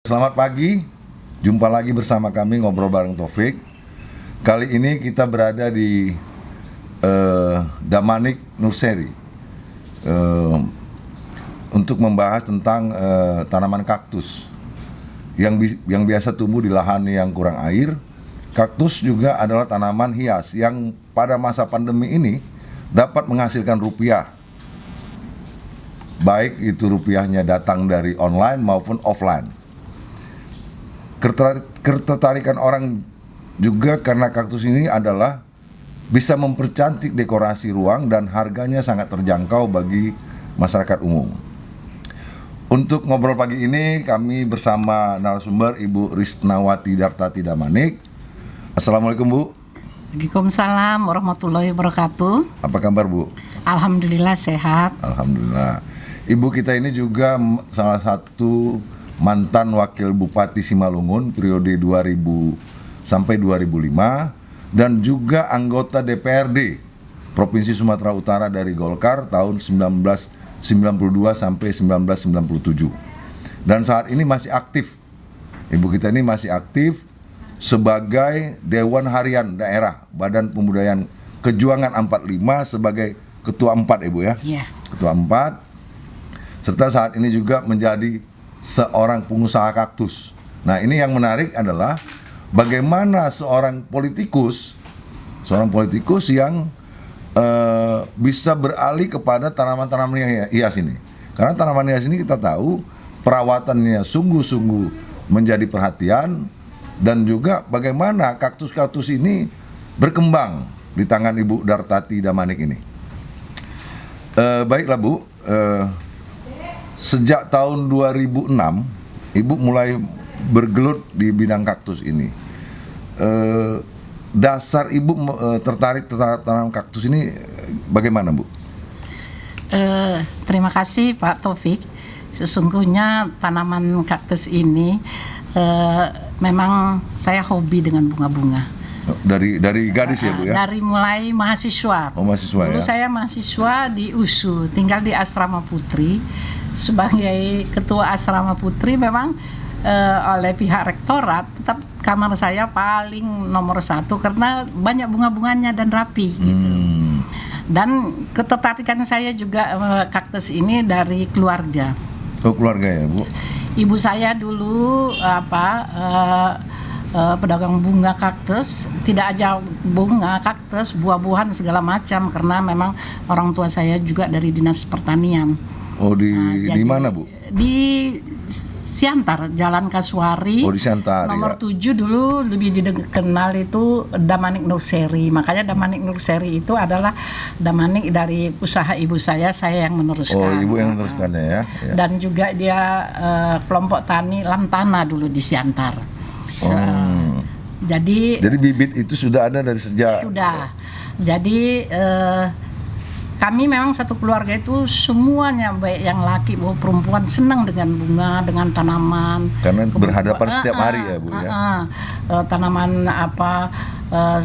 Selamat pagi, jumpa lagi bersama kami Ngobrol Bareng Taufik. Kali ini kita berada di Damanik Nursery untuk membahas tentang tanaman kaktus yang biasa tumbuh di lahan yang kurang air. Kaktus juga adalah tanaman hias yang pada masa pandemi ini dapat menghasilkan rupiah, baik itu rupiahnya datang dari online maupun offline. Ketertarikan orang juga karena kaktus ini adalah bisa mempercantik dekorasi ruang dan harganya sangat terjangkau bagi masyarakat umum. Untuk ngobrol pagi ini kami bersama narasumber Ibu Risnawati Dartati Damanik. Assalamualaikum Bu. Waalaikumsalam warahmatullahi wabarakatuh. Apa kabar Bu? Alhamdulillah sehat. Alhamdulillah. Ibu kita ini juga salah satu mantan wakil Bupati Simalungun periode 2000 sampai 2005 dan juga anggota DPRD Provinsi Sumatera Utara dari Golkar tahun 1992 sampai 1997. Dan saat ini masih aktif. Ibu kita ini masih aktif sebagai Dewan Harian Daerah Badan Pembudayaan Kejuangan 45 sebagai Ketua 4 Ibu ya. Iya. Ketua 4 serta saat ini juga menjadi seorang pengusaha kaktus. Nah, ini yang menarik adalah bagaimana seorang politikus yang bisa beralih kepada tanaman-tanaman hias ini. Karena tanaman hias ini kita tahu perawatannya sungguh-sungguh menjadi perhatian, dan juga bagaimana kaktus-kaktus ini berkembang di tangan Ibu Dartati Damanik ini. Baiklah Bu, sejak tahun 2006, Ibu mulai bergelut di bidang kaktus ini. Dasar Ibu tertarik tanaman kaktus ini bagaimana Bu? Terima kasih Pak Taufik. Sesungguhnya tanaman kaktus ini memang saya hobi dengan bunga-bunga. Dari gadis ya Bu ya? Dari mulai mahasiswa. Oh, mahasiswa. Dulu ya? saya mahasiswa di USU, tinggal di Asrama Putri. Sebagai ketua Asrama Putri memang oleh pihak rektorat tetap kamar saya paling nomor 1 karena banyak bunga-bunganya dan rapi gitu. Dan ketertarikan saya juga kaktus ini dari keluarga. Oh, keluarga ya Bu? Ibu saya dulu pedagang bunga kaktus, tidak aja bunga kaktus, buah-buahan segala macam, karena memang orang tua saya juga dari Dinas Pertanian. Oh, di mana Bu? Di Siantar, Jalan Kasuari. Oh, di Siantar. Nomor ya. 7 dulu lebih dikenal itu Damanik Nursery. Makanya Damanik Nursery itu adalah Damanik dari usaha ibu saya yang meneruskan. Oh, Ibu yang meneruskannya ya. Dan juga dia kelompok tani Lantana dulu di Siantar. Jadi bibit itu sudah ada dari sejak. Sudah. Jadi kami memang satu keluarga itu semuanya, baik yang laki maupun perempuan, senang dengan bunga, dengan tanaman. Karena berhadapan setiap hari ya Bu ya. Tanaman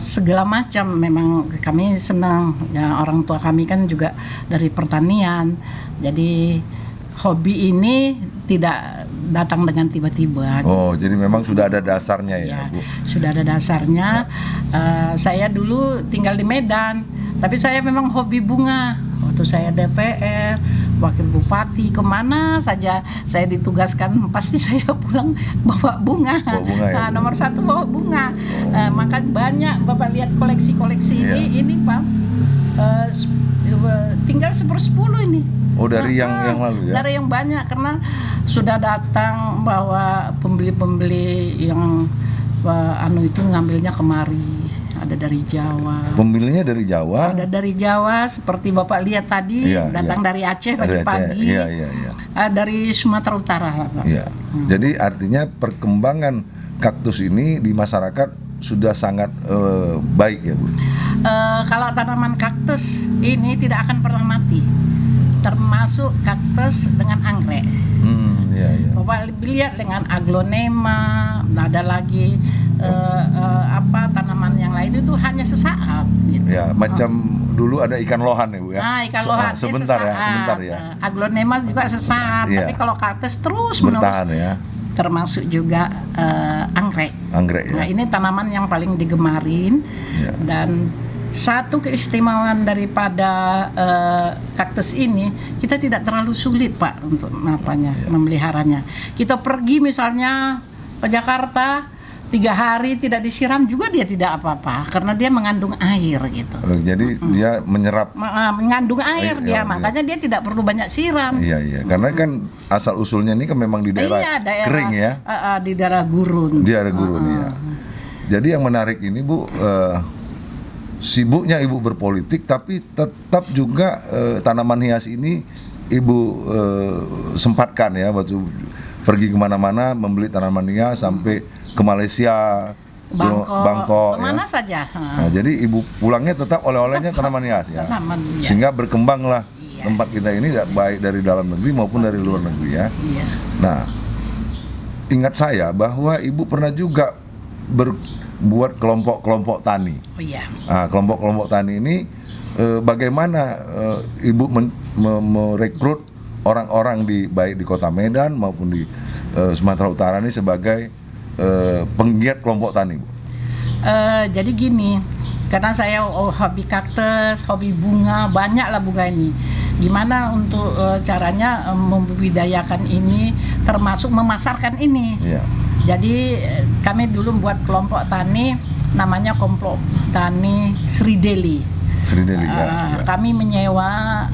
segala macam memang kami senang. Ya, orang tua kami kan juga dari pertanian. Jadi hobi ini tidak datang dengan tiba-tiba. Oh, jadi memang sudah ada dasarnya ya Bu. Sudah ada dasarnya. Saya dulu tinggal di Medan, tapi saya memang hobi bunga. Waktu saya DPR, wakil bupati, kemana saja saya ditugaskan, pasti saya pulang bawa bunga. Ya, nomor 1 bawa bunga. Maka banyak Bapak lihat koleksi-koleksi ini Pak. Tinggal 1/10 ini. Oh, dari yang lalu ya? Dari yang banyak, karena sudah datang bahwa pembeli-pembeli yang itu ngambilnya kemari. Ada dari Jawa. Pembelinya dari Jawa? Ada dari Jawa, seperti Bapak lihat tadi, datang dari Aceh pagi-pagi. Dari Sumatera Utara. Iya. Jadi artinya perkembangan kaktus ini di masyarakat sudah sangat baik ya Bu? Kalau tanaman kaktus ini tidak akan pernah mati, termasuk kaktus dengan anggrek. Bapak lihat dengan aglonema, ada lagi tanaman yang lain itu hanya sesaat. Gitu. Ya, macam dulu ada ikan lohan ya Bu ya. Ikan lohan sebentar ya. Aglonema juga sesaat, tapi kalau kaktus terus bertahan ya. termasuk juga anggrek. Anggrek ya. Nah, ini tanaman yang paling digemarin. Ya. Dan satu keistimewaan daripada kaktus ini, kita tidak terlalu sulit Pak untuk memeliharanya. Kita pergi misalnya ke Jakarta 3 hari tidak disiram juga dia tidak apa-apa karena dia mengandung air gitu. Jadi dia menyerap Mengandung air Air, dia, ya, makanya dia tidak perlu banyak siram. Iya, karena kan asal usulnya ini kan memang di daerah, kering ya. Di daerah gurun. Dia ada gurun ya. Jadi yang menarik ini Bu, sibuknya Ibu berpolitik tapi tetap juga tanaman hias ini Ibu sempatkan ya waktu pergi kemana-mana membeli tanaman hias sampai ke Malaysia, Bangkok kemana ya. saja. Nah, jadi Ibu pulangnya tetap oleh-olehnya tanaman hias ya. Tanaman, iya. Sehingga berkembanglah Iya. tempat kita ini baik dari dalam negeri maupun dari luar negeri ya. Iya. Nah, ingat saya bahwa Ibu pernah juga buat kelompok-kelompok tani. Oh iya. Nah, kelompok-kelompok tani ini bagaimana Ibu merekrut orang-orang baik di Kota Medan maupun di Sumatera Utara ini sebagai penggiat kelompok tani, Bu? Jadi gini, karena saya hobi kaktus, hobi bunga, banyaklah bunga ini. Gimana untuk caranya membudidayakan ini, termasuk memasarkan ini? Iya. Jadi kami dulu buat kelompok tani, namanya kelompok tani Sri Deli. Sri Deli ya. Kami menyewa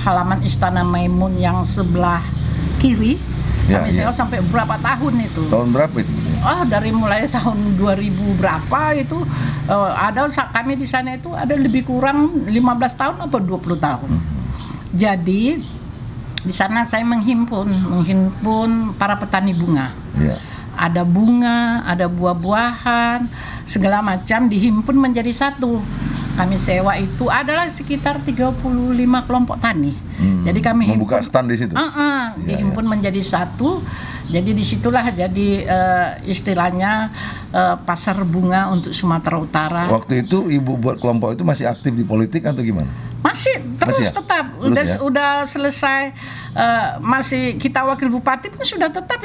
halaman Istana Maimun yang sebelah kiri. Ya, Kami sewa sampai berapa tahun itu? Tahun berapa itu? Dari mulai tahun 2000 berapa itu kami di sana itu ada lebih kurang 15 tahun atau 20 tahun. Jadi di sana saya menghimpun para petani bunga. Ya. Ada bunga, ada buah-buahan, segala macam dihimpun menjadi satu. Kami sewa itu adalah sekitar 35 kelompok tani. Jadi kami membuka stand di situ. Dihimpun menjadi satu. Jadi disitulah jadi istilahnya pasar bunga untuk Sumatera Utara. Waktu itu Ibu buat kelompok itu masih aktif di politik atau gimana? Masih terus Masih ya? tetap Terus ya? udah selesai masih kita wakil bupati pun sudah tetap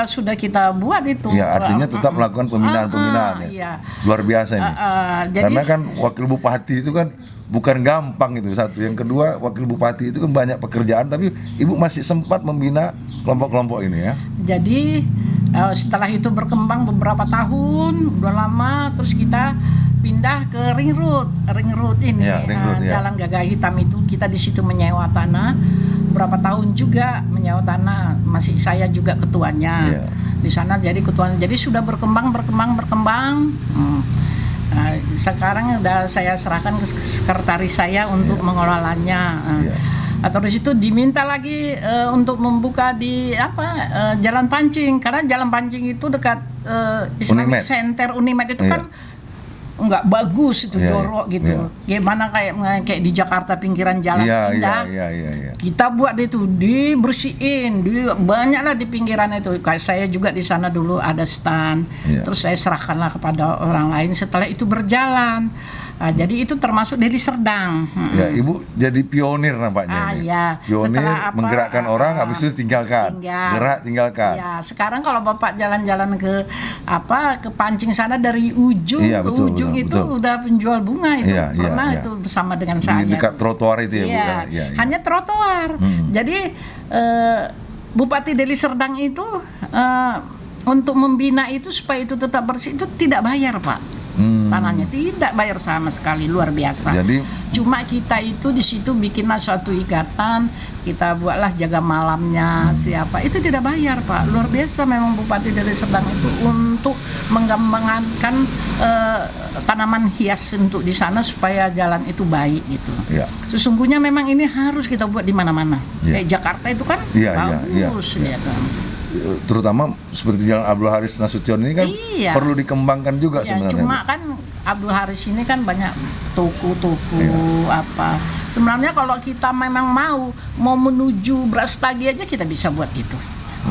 sudah kita buat itu. Ya, artinya tetap melakukan pembinaan-pembinaan ya. Iya. Luar biasa ini. Jadi Karena kan wakil bupati itu kan bukan gampang itu satu. Yang kedua, wakil bupati itu kan banyak pekerjaan tapi Ibu masih sempat membina kelompok-kelompok ini ya. Jadi setelah itu berkembang beberapa tahun, udah lama, terus kita pindah ke ring road ini, Ya, ring road, ya. Jalan Gagah Hitam itu kita di situ menyewa tanah, berapa tahun juga menyewa tanah, masih saya juga ketuanya Ya. di sana, jadi ketuanya, jadi sudah berkembang. Nah, sekarang udah saya serahkan ke sekretaris saya untuk mengelolanya. Ya. Atau di situ diminta lagi untuk membuka di Jalan Pancing, karena Jalan Pancing itu dekat Islamic Unimed. Center Unimed itu Iya. kan nggak bagus itu, Iya, jorok gitu. Gimana kayak di Jakarta pinggiran jalan indah. Iya. Kita buat itu, dibersihin, banyaklah di pinggiran itu. Kayak saya juga di sana dulu ada stand, Iya. terus saya serahkanlah kepada orang lain. Setelah itu berjalan. Nah, jadi itu termasuk dari Serdang. Ya, Ibu jadi pionir nampaknya ini. Iya. Pionir Setelah menggerakkan orang, habis itu tinggalkan. Gerak, tinggalkan. Ya, sekarang kalau Bapak jalan-jalan ke Pancing sana dari ujung Iya, ke betul, ujung betul, itu betul. udah penjual bunga itu. Iya, iya, Pernah iya. itu bersama dengan saya. Di dekat trotoar itu ya, Bu. Iya, Iya. hanya trotoar. Jadi Bupati Deli Serdang itu untuk membina itu supaya itu tetap bersih itu tidak bayar, Pak. Tanahnya tidak bayar sama sekali, luar biasa. Jadi Cuma kita itu di situ bikinlah suatu ikatan, kita buatlah jaga malamnya siapa, itu tidak bayar, Pak. Luar biasa memang Bupati Deli Serdang itu untuk mengembangkan tanaman hias untuk di sana supaya jalan itu baik gitu. ya. Sesungguhnya memang ini harus kita buat di mana-mana. Iya. Kayak Jakarta itu kan Iya, bagus iya. ya kan. Terutama seperti Jalan Abdul Haris Nasution ini kan Iya. perlu dikembangkan juga Ya, sebenarnya. cuma kan Abdul Haris ini kan banyak toko-toko apa. Sebenarnya kalau kita memang mau menuju Brastagi aja kita bisa buat itu.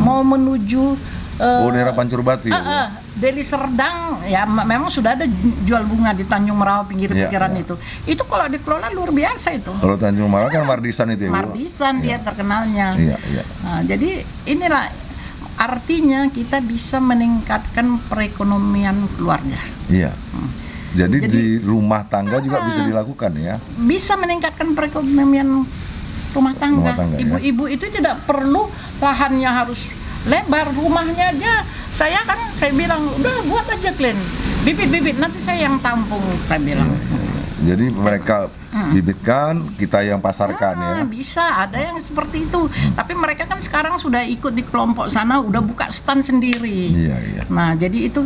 Mau menuju daerah Pancur Batu ya. Deli Serdang ya memang sudah ada jual bunga di Tanjung Merawa pinggir-pinggiran Iya. itu kalau dikelola luar biasa itu. Kalau Tanjung Maraw kan Mardisan itu ya, Bu. Mardisan dia terkenalnya. Iya. Nah, jadi inilah artinya kita bisa meningkatkan perekonomian keluarga. Iya. Jadi di rumah tangga juga bisa dilakukan ya. Bisa meningkatkan perekonomian rumah tangga. Ya. Ibu-ibu itu tidak perlu lahannya harus lebar, rumahnya aja. Saya bilang udah buat aja Glenn, bibit-bibit nanti saya yang tampung, saya bilang. Jadi mereka bibitkan, kita yang pasarkan ya. Bisa, ada yang seperti itu. Tapi mereka kan sekarang sudah ikut di kelompok sana, udah buka stand sendiri. Iya. Nah, jadi itu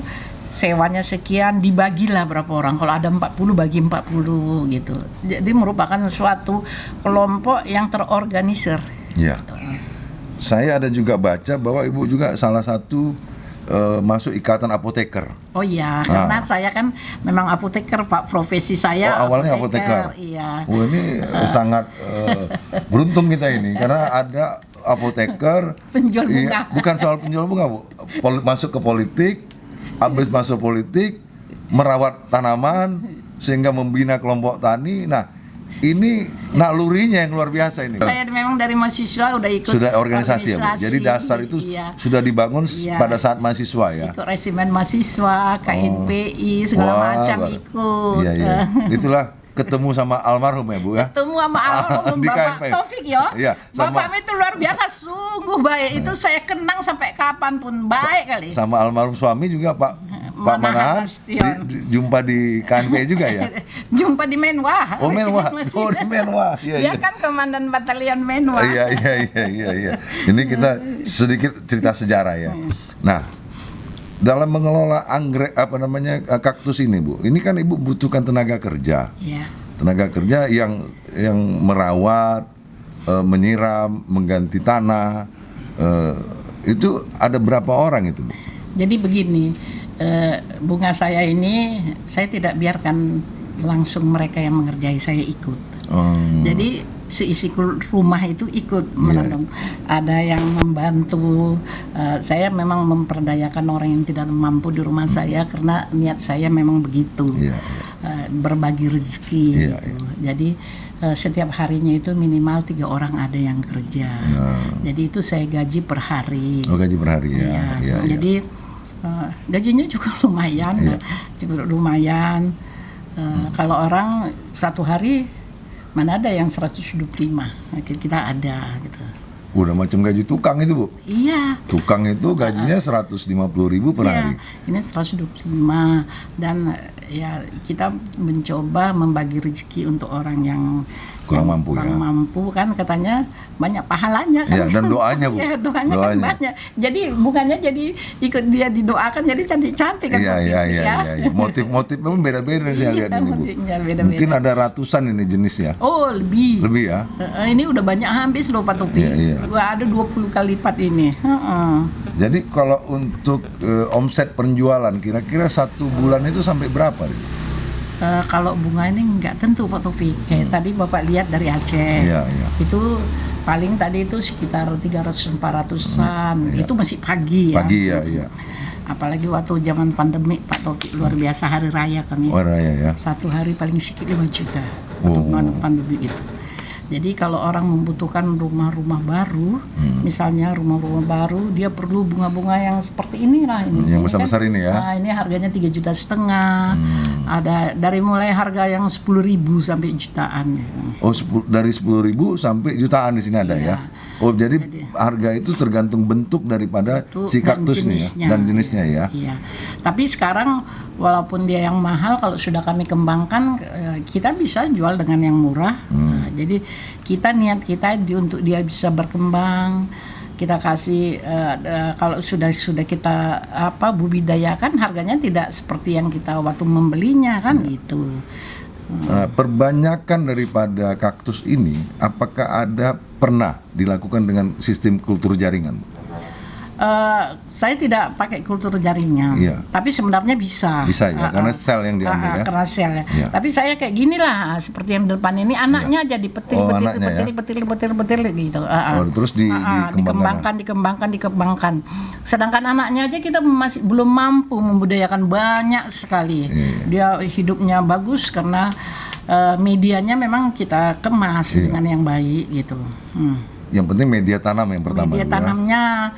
sewanya sekian, dibagilah berapa orang. Kalau ada 40 bagi 40 gitu. Jadi merupakan suatu kelompok yang terorganisir. Iya. Saya ada juga baca bahwa Ibu juga salah satu masuk ikatan apoteker. Oh iya, karena saya kan memang apoteker, Pak. Profesi saya awalnya apoteker. Iya. Oh, ini sangat beruntung kita ini karena ada apoteker penjual bunga. Iya, bukan soal penjual bunga, Bu. Masuk ke politik, habis masuk politik merawat tanaman sehingga membina kelompok tani. Nah, ini nalurinya yang luar biasa ini. Saya memang dari mahasiswa udah ikut sudah organisasi ya, Bu. Jadi dasar itu sudah dibangun pada saat mahasiswa ya. Ikut resimen mahasiswa, KNPI segala macam ikut. Iya. Itulah ketemu sama almarhum ya, Bu ya. Ketemu sama almarhum Bapak Taufik ya. Iya, Bapak itu luar biasa, sungguh baik. Itu saya kenang sampai kapanpun, baik kali. Sama almarhum suami juga Pak Manahan, jumpa di KNP juga ya? Jumpa di Menwah. Oh Menwah, di Menwah. Dia kan komandan batalion Menwah. Iya. Ini kita sedikit cerita sejarah ya. Nah, dalam mengelola anggrek kaktus ini, Bu, ini kan Ibu butuhkan tenaga kerja. Iya. Tenaga kerja yang merawat, menyiram, mengganti tanah. Itu ada berapa orang itu, Bu? Jadi begini. Bunga saya ini saya tidak biarkan langsung mereka yang mengerjai, saya ikut. Jadi seisi rumah itu ikut menanam. Ada yang membantu. Saya memang memperdayakan orang yang tidak mampu di rumah saya karena niat saya memang begitu. Berbagi rezeki. Gitu. Jadi setiap harinya itu minimal 3 orang ada yang kerja. Jadi itu saya gaji per hari. Oh, gaji per hari ya. Jadi gajinya juga lumayan, kalau orang satu hari mana ada yang 125, kita ada gitu. Udah macam gaji tukang itu, Bu? Iya. Tukang itu gajinya 150.000 per hari. Ini 125 dan ya kita mencoba membagi rezeki untuk orang yang kurang mampu kan, katanya banyak pahalanya kan. Ya, dan doanya, Bu. Ya, doanya kan banyak. Jadi bunganya jadi ikut dia didoakan jadi cantik-cantik kan. Iya. Motif-motif memang beda-beda saya lihat ini, Bu. Beda-beda. Mungkin ada ratusan ini jenisnya. Oh, lebih. Lebih ya. Ini udah banyak habis loh Pak Topi. Iya. Ada 20 kali lipat ini. Jadi kalau untuk omset penjualan kira-kira 1 bulan itu sampai berapa? Kalau bunga ini nggak tentu Pak Topi. Kayak tadi Bapak lihat dari Aceh. Iya. Itu paling tadi itu sekitar 300-400an. Itu masih pagi ya. Pagi ya. Apalagi waktu zaman pandemi Pak Taufik, luar biasa hari raya kami. Hari raya ya. Satu hari paling sedikit 5 juta untuk pandemi itu. Jadi kalau orang membutuhkan rumah-rumah baru, misalnya rumah-rumah baru, dia perlu bunga-bunga yang seperti ini lah ini. Yang besar-besar kan, ini ya. Nah, ini harganya 3,5 juta. Ada dari mulai harga yang 10.000 sampai jutaan. Oh, dari 10.000 sampai jutaan di sini ada ya. Oh, jadi harga itu tergantung bentuk daripada si kaktus ini ya dan jenisnya ya. Iya. Tapi sekarang walaupun dia yang mahal, kalau sudah kami kembangkan kita bisa jual dengan yang murah. Jadi niat kita untuk dia bisa berkembang, kita kasih kalau sudah kita budidayakan, harganya tidak seperti yang kita waktu membelinya kan gitu. Perbanyakan daripada kaktus ini apakah pernah dilakukan dengan sistem kultur jaringan? Saya tidak pakai kultur jaringan, tapi sebenarnya bisa ya, karena sel yang diambil ya. Karena sel ya. Tapi saya kayak gini lah, seperti yang depan ini anaknya aja dipetil gitu. Terus dikembangkan. Sedangkan anaknya aja kita masih belum mampu membudayakan banyak sekali. Dia hidupnya bagus karena medianya memang kita kemas dengan yang baik gitu. Yang penting media tanam yang pertama. Media tanamnya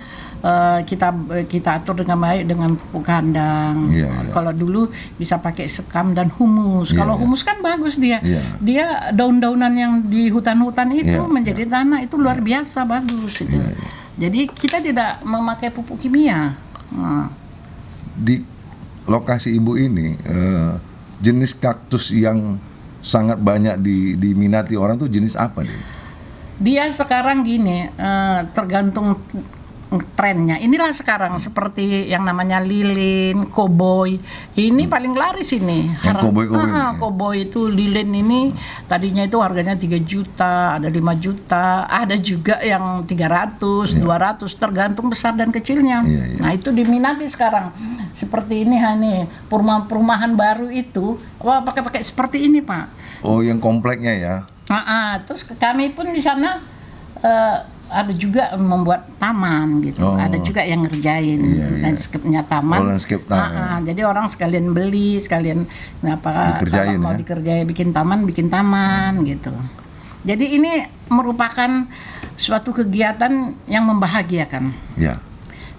kita atur dengan baik dengan pupuk kandang. Kalau dulu bisa pakai sekam dan humus. Kalau humus kan bagus dia. Dia daun-daunan yang di hutan-hutan itu menjadi tanah itu luar biasa bagus itu. Jadi kita tidak memakai pupuk kimia. Di lokasi Ibu ini jenis kaktus yang sangat banyak diminati orang tuh jenis apa nih? Dia sekarang gini, tergantung trennya. Inilah sekarang seperti yang namanya lilin, koboi. Ini paling laris ini. Koboi itu lilin ini tadinya itu harganya 3 juta, ada 5 juta, ada juga yang 300, 200 tergantung besar dan kecilnya. Nah, itu diminati sekarang. Seperti ini perumahan baru itu pakai seperti ini, Pak. Oh, yang kompleknya ya. Terus kami pun di sana ada juga membuat taman gitu. Ada juga yang ngerjain landscape-nya taman. Landscape taman. Jadi orang sekalian beli, sekalian kalau mau dikerjain bikin taman gitu. Jadi ini merupakan suatu kegiatan yang membahagiakan.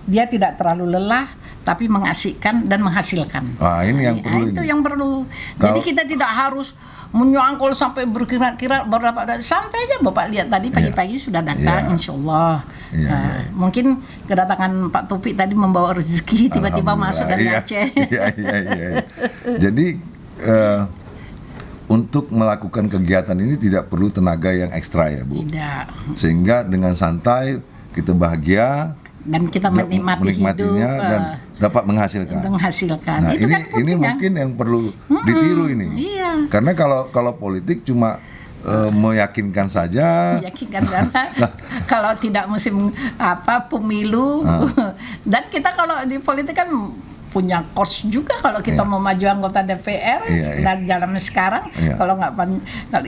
Dia tidak terlalu lelah tapi mengasihkan dan menghasilkan. Ini yang perlu. Itu yang perlu. Jadi kita tidak harus menyangkul sampai berkira-kira berapa, santai aja. Bapak lihat tadi pagi-pagi sudah datang, insya Allah. Mungkin kedatangan Pak Taufik tadi membawa rezeki tiba-tiba masuk dari Aceh. Jadi untuk melakukan kegiatan ini tidak perlu tenaga yang ekstra ya, Bu. Tidak. Sehingga dengan santai kita bahagia dan kita menikmatinya hidup dan dapat menghasilkan. Nah, itu ini mungkin yang perlu ditiru ini. Karena kalau politik cuma meyakinkan saja. Kalau tidak musim pemilu dan kita kalau di politik kan punya kos juga kalau kita mau maju anggota DPR dan jalan sekarang kalau nggak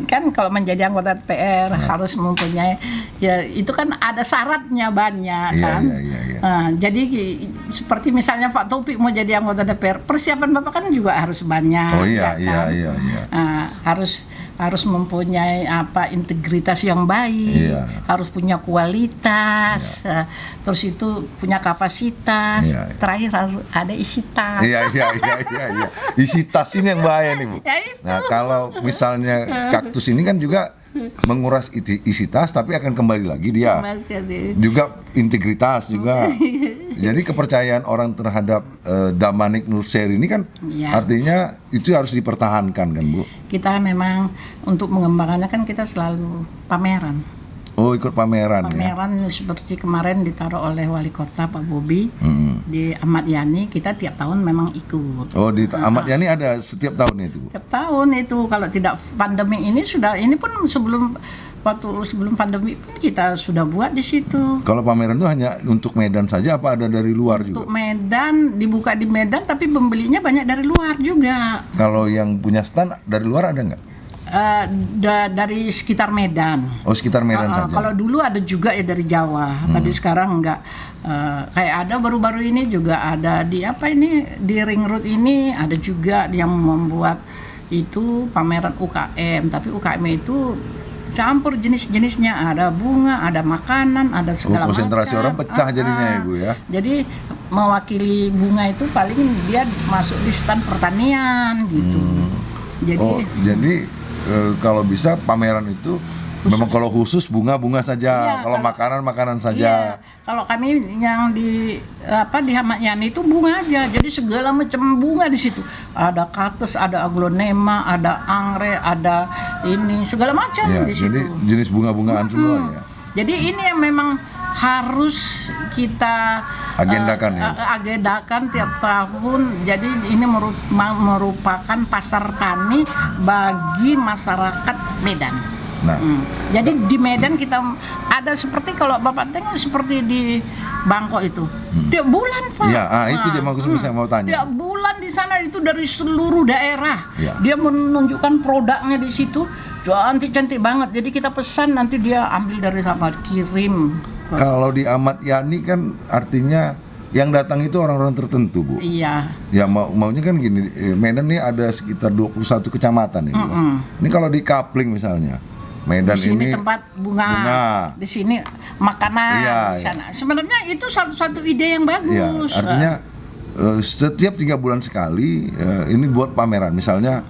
kan kalau menjadi anggota DPR harus mempunyai itu kan ada syaratnya banyak kan. Jadi seperti misalnya Pak Taufik mau jadi anggota DPR, persiapan Bapak kan juga harus banyak. Harus mempunyai integritas yang baik, harus punya kualitas, terus itu punya kapasitas, terakhir harus ada isi tas. Isi tas ini yang bahaya nih, Bu. Nah, kalau misalnya kaktus ini kan juga menguras isi tas, tapi akan kembali lagi dia. Juga integritas juga. Jadi kepercayaan orang terhadap Damanik Nurseri ini kan artinya itu harus dipertahankan kan, Bu? Kita memang untuk mengembangkannya kan kita selalu pameran. Oh, ikut pameran seperti kemarin ditaruh oleh Wali Kota Pak Bobi di Ahmad Yani, kita tiap tahun memang ikut. Oh, di Ahmad Yani ada setiap tahun itu? Setiap tahun itu, kalau tidak pandemi ini pun sebelum pandemi pun kita sudah buat di situ. Kalau pameran itu hanya untuk Medan saja apa ada dari luar juga? Untuk Medan, dibuka di Medan tapi pembelinya banyak dari luar juga. Kalau yang punya stand dari luar ada nggak? Dari sekitar Medan. Oh, sekitar Medan saja. Kalau dulu ada juga ya dari Jawa, tapi sekarang enggak. Kayak ada baru-baru ini juga ada di di Ring Road ini ada juga yang membuat itu pameran UKM, tapi UKM itu campur jenis-jenisnya, ada bunga, ada makanan, ada segala macam. Konsentrasi orang pecah jadinya ya, Bu ya. Jadi mewakili bunga itu paling dia masuk di stand pertanian gitu. Jadi kalau bisa pameran itu memang kalau khusus bunga saja, kalau makanan saja. Kalau kami yang di Ahmad Yani itu bunga aja, jadi segala macam bunga di situ. Ada kaktus, ada aglonema, ada anggrek, ada ini segala macam di situ. Jadi jenis bunga-bungaan semua ya. Jadi ini yang memang harus kita agendakan tiap tahun. Jadi ini merupakan pasar tani bagi masyarakat Medan. Jadi di Medan kita ada seperti kalau Bapak tengok seperti di Bangkok itu tiap bulan, Pak. Itu dia saya mau tanya. Tiap bulan di sana itu dari seluruh daerah. Dia menunjukkan produknya di situ. Cantik-cantik banget. Jadi kita pesan nanti dia ambil dari sana kirim. Kalau di Ahmad Yani kan artinya yang datang itu orang-orang tertentu, Bu. Iya. Ya maunya kan gini, Medan ini ada sekitar 21 kecamatan ini. Ini kalau di Kapling misalnya, Medan di sini ini tempat bunga, di sini makanan, Iya, di sana. Sebenarnya itu satu ide yang ya, bagus. artinya setiap 3 bulan sekali ini buat pameran. Misalnya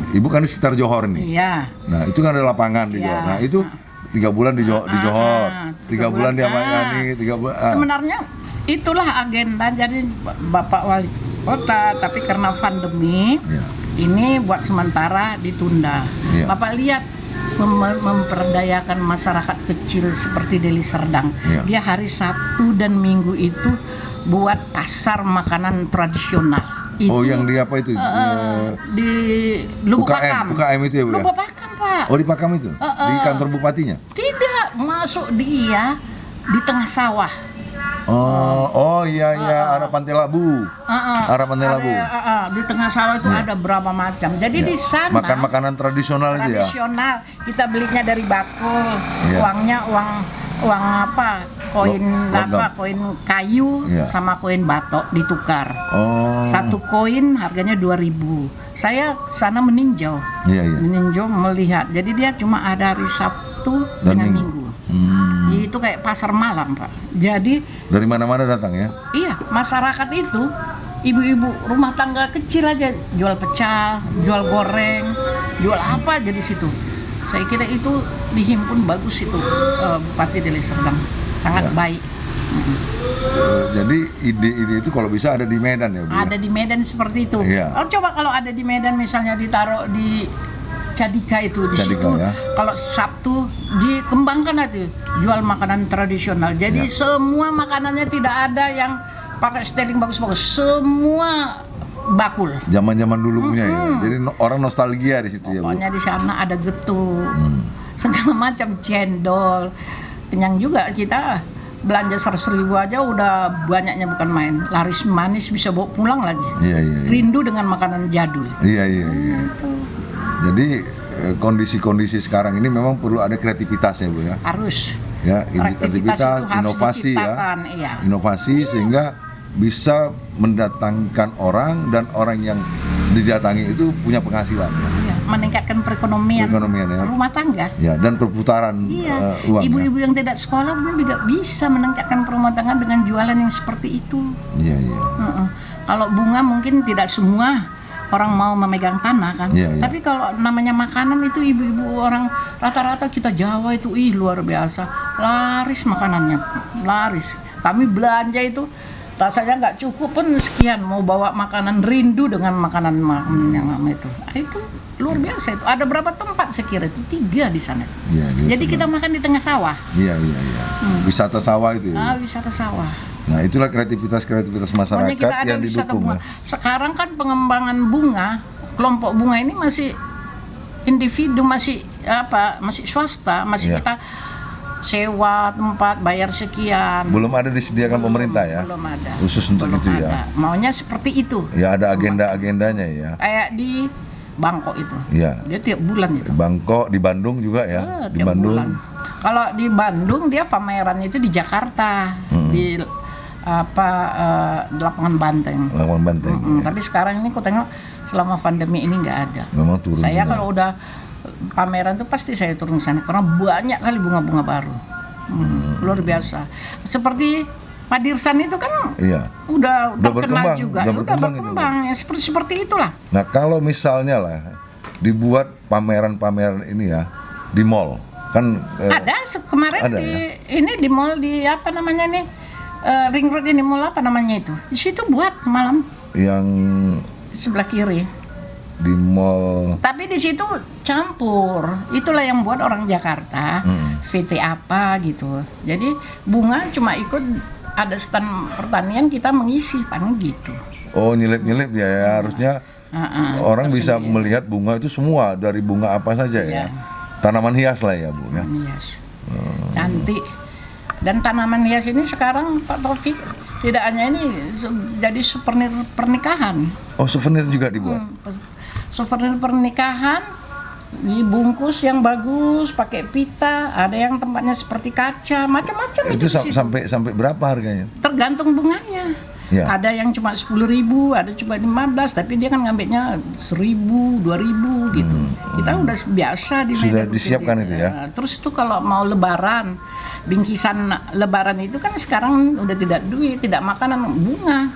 Ibu kan di sekitar Johor nih. Iya. Nah, itu kan ada lapangan di Iya. Johor. Nah, itu 3 bulan di Johor, 3 bulan di Amayani, 3 bulan. Sebenarnya itulah agenda, jadi Bapak Wali Kota, tapi karena pandemi Iya. ini buat sementara ditunda. Iya. Bapak lihat memperdayakan masyarakat kecil seperti Deli Serdang. Iya. Dia hari Sabtu dan Minggu itu buat pasar makanan tradisional. Oh, yang di apa itu? Di Lubuk UKM, Pakam. UKM itu ya, Bu? Ya? Lubuk Pakam, Pak. Oh, di Pakam itu? Di kantor bupatinya? Tidak, masuk dia di tengah sawah. Oh iya ada Pantai Labu. Arah Pantai Labu. Di tengah sawah itu ada berapa macam. Jadi di sana Makan makanan tradisional itu ya. tradisional. Kita belinya dari bakul. Iya. Uangnya uang apa? Koin Logam. apa? Koin kayu Iya. sama koin batok ditukar. Oh. Satu koin harganya 2.000. Saya sana meninjau. Iya. Meninjau melihat. Jadi dia cuma ada hari Sabtu Dan dengan Minggu. Minggu. Itu kayak pasar malam, Pak. Jadi Dari mana-mana datang ya? iya, masyarakat itu ibu-ibu rumah tangga kecil aja jual pecel, jual goreng, jual apa aja di situ. Saya kira itu dihimpun bagus itu Bupati Deli Serdang. Sangat Ya. baik. Jadi ide-ide itu kalau bisa ada di Medan ya, Bu? Ada di Medan seperti itu. Iya. Oh, coba kalau ada di Medan misalnya ditaruh di Cadika itu di Cadika, situ. ya. Kalau Sabtu dikembangkan itu jual makanan tradisional. Jadi Ya. semua makanannya tidak ada yang pakai styling bagus-bagus. Semua bakul. Zaman-zaman dulu punya ya. Jadi orang nostalgia di situ ya, Bu. Pokoknya di sana ada getuk, segala macam cendol. Kenyang juga kita belanja 100.000 aja udah banyaknya bukan main. Laris manis bisa bawa pulang lagi. Iya. Rindu dengan makanan jadul. Iya. Jadi kondisi-kondisi sekarang ini memang perlu ada kreativitas ya, Bu ya. Harus. Ya, Kreativitas itu harus inovasi ya. diciptakan, iya. Inovasi sehingga bisa mendatangkan orang dan orang yang didatangi itu punya penghasilan ya. Iya, meningkatkan perekonomian Ya. rumah tangga. Ya, dan perputaran Iya, uang. ibu-ibu yang tidak sekolah pun juga bisa meningkatkan rumah tangga dengan jualan yang seperti itu. Iya. Heeh. Kalau bunga mungkin tidak semua orang mau memegang tanah kan. Iya. Tapi kalau namanya makanan itu ibu-ibu orang rata-rata kita Jawa itu luar biasa. Laris makanannya, laris. Kami belanja itu rasanya nggak cukup pun sekian mau bawa makanan rindu dengan makanan yang lama itu. Itu luar biasa itu. Ada berapa tempat saya kira itu 3 di sana. Iya, Jadi kita makan di tengah sawah. Iya. Wisata sawah itu ya. Wisata sawah. Nah, itulah kreativitas Pokoknya masyarakat kita ada yang wisata didukung bunga. ya. Sekarang kan pengembangan bunga, kelompok bunga ini masih individu, masih swasta, masih Iya. kita sewa tempat, bayar sekian. Belum ada disediakan pemerintah ya. Belum ada. Khusus untuk Belum itu ya. ada. Maunya seperti itu. Ya, ada agenda-agendanya ya. Kayak di Bangkok itu. Iya. Dia tiap bulan itu. Bangkok di Bandung juga ya. Di Tiap Bandung. bulan. Kalau di Bandung dia pamerannya itu di Jakarta, di lapangan Banteng. Lawan Banteng. Tapi sekarang ini aku tengok selama pandemi ini nggak ada. Memang turun. Saya juga. kalau udah pameran tuh pasti saya turun ke sana karena banyak kali bunga-bunga baru. Luar biasa. Seperti Padirsan itu kan Iya. udah terkenal berkembang, juga. udah berkembang itu, Ya, seperti itulah. Nah, kalau misalnya lah dibuat pameran-pameran ini ya di mall kan Ada kemarin ada di ya? ini di mall di apa namanya nih Ring Road ini mall apa namanya itu? Di situ buat malam yang sebelah kiri. di mall. Tapi di situ campur. Itulah yang buat orang Jakarta. VT apa gitu. Jadi bunga cuma ikut ada stand pertanian kita mengisi paling gitu. Oh, nyelip-nyelip ya, harusnya orang bisa melihat bunga itu semua dari bunga apa saja ya. Iya. Tanaman hias lah ya, Bu ya. Hias. Cantik. Dan tanaman hias ini sekarang Pak Taufik tidak hanya ini jadi souvenir pernikahan. Oh, souvenir juga dibuat. Souvenir pernikahan dibungkus yang bagus pakai pita, ada yang tempatnya seperti kaca, macam-macam Itu di situ. sampai berapa harganya? Tergantung bunganya. Ya. Ada yang cuma 10.000, ada cuma 15, tapi dia kan ngambilnya 1.000, 2.000 gitu. Kita udah biasa di Sudah Medan disiapkan Putih. itu ya? Terus itu kalau mau lebaran, bingkisan lebaran itu kan sekarang udah tidak duit, tidak makanan, bunga.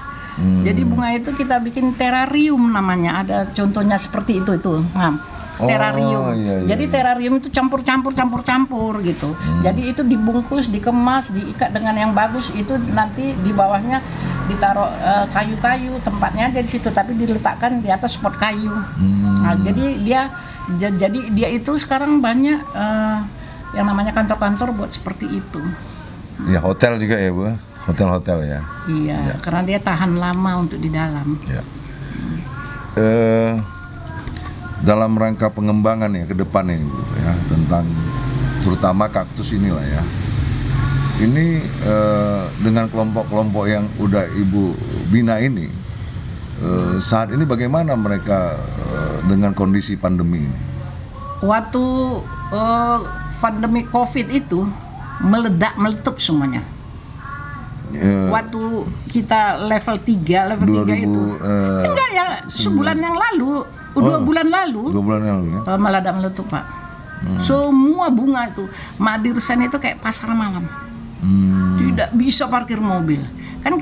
Jadi bunga itu kita bikin terarium namanya. Ada contohnya seperti itu. Nah, terarium. Iya. Jadi terarium itu campur-campur gitu. Jadi itu dibungkus, dikemas, diikat dengan yang bagus. Itu nanti di bawahnya ditaruh kayu-kayu, tempatnya aja di situ, tapi diletakkan di atas pot kayu. Nah, jadi dia itu sekarang banyak yang namanya kantor-kantor buat seperti itu. Ya, hotel juga ya, Bu. Hotel-hotel ya. Iya, karena dia tahan lama untuk di dalam. Ya. Dalam rangka pengembangan ya ke depan ini, Bu, ya, tentang terutama kaktus inilah ya. Ini dengan kelompok-kelompok yang udah Ibu bina ini, saat ini bagaimana mereka dengan kondisi pandemi ini? Waktu pandemi COVID itu meletup semuanya. Waktu kita level 3 itu enggak ya, sebulan yang lalu, 2 bulan lalu 2 bulan yang lalu ya? meledak-meletup, Pak. Semua bunga itu, Madirsen itu kayak pasar malam. Tidak bisa parkir mobil. Kan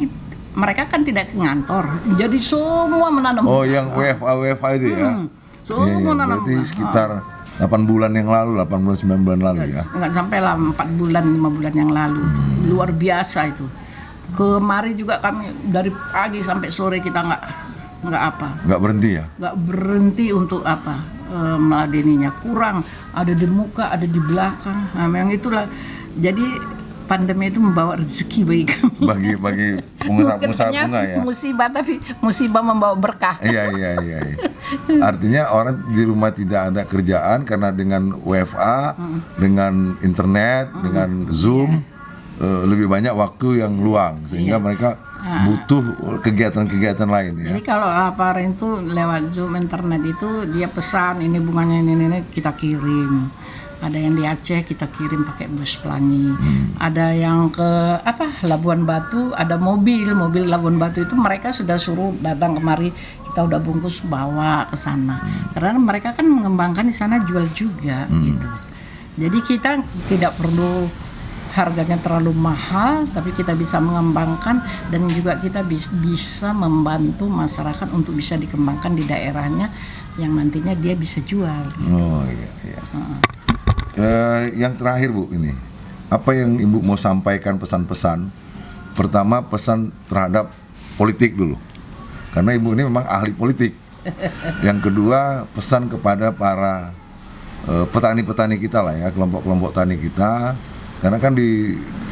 mereka kan tidak ke ngantor, jadi semua menanam. Oh, yang WFA itu ya? Semua menanam. Berarti sekitar 8 bulan yang lalu, 8 bulan 9 bulan lalu ya? Enggak sampai lah 4 bulan 5 bulan yang lalu. Luar biasa itu. Kemari juga kami dari pagi sampai sore kita nggak berhenti ya? Nggak berhenti untuk meladeninya. Kurang, ada di muka, ada di belakang. Nah, memang itulah. Jadi pandemi itu membawa rezeki bagi kami. Bagi pengusaha bunga ya. Musibah, tapi musibah membawa berkah. Iya. Artinya orang di rumah tidak ada kerjaan karena dengan WFA, dengan internet, dengan Zoom, lebih banyak waktu yang luang sehingga mereka butuh kegiatan-kegiatan lain ya. Jadi kalau apa itu lewat Zoom internet itu dia pesan ini bunganya ini kita kirim. Ada yang di Aceh kita kirim pakai bus pelangi. Ada yang ke Labuan Batu, ada mobil Labuan Batu itu mereka sudah suruh datang kemari, kita udah bungkus bawa ke sana. Karena mereka kan mengembangkan di sana jual juga gitu. Jadi kita tidak perlu harganya terlalu mahal, tapi kita bisa mengembangkan dan juga kita bisa membantu masyarakat untuk bisa dikembangkan di daerahnya yang nantinya dia bisa jual. Gitu. Oh iya. Yang terakhir, Bu, ini apa yang Ibu mau sampaikan pesan-pesan? Pertama, pesan terhadap politik dulu, karena Ibu ini memang ahli politik. Yang kedua, pesan kepada para petani-petani kita lah ya, kelompok-kelompok tani kita. Karena kan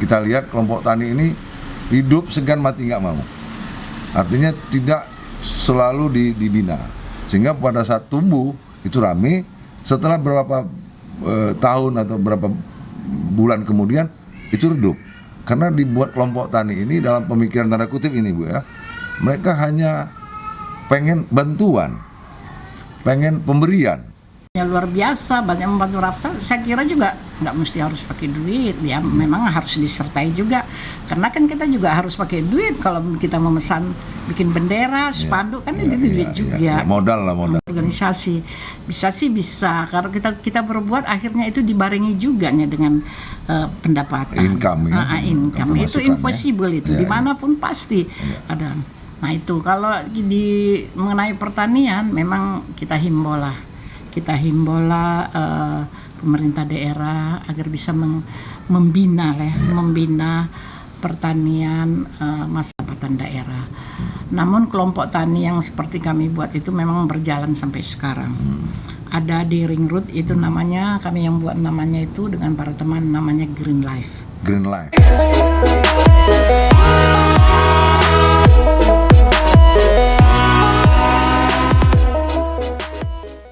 kita lihat kelompok tani ini hidup segan mati nggak mau. Artinya tidak selalu dibina. Sehingga pada saat tumbuh itu rame, setelah beberapa tahun atau berapa bulan kemudian itu redup. Karena dibuat kelompok tani ini dalam pemikiran tanda kutip ini, Bu ya. Mereka hanya pengen bantuan, pengen pemberian. Ya luar biasa, banyak membantu rakyat. Saya kira juga nggak mesti harus pakai duit, ya memang harus disertai juga. Karena kan kita juga harus pakai duit kalau kita memesan bikin bendera, spanduk kan itu duit juga. Modal. Organisasi bisa. Kalau kita berbuat akhirnya itu dibarengi juga dengan pendapatan. Income ya. Income itu invisible itu, dimanapun pasti ada. Nah itu kalau mengenai pertanian memang kita himbau lah pemerintah daerah agar bisa membina pertanian masa depan daerah. Namun kelompok tani yang seperti kami buat itu memang berjalan sampai sekarang. Ada di Ring Road itu namanya, kami yang buat namanya itu dengan para teman namanya Green Life.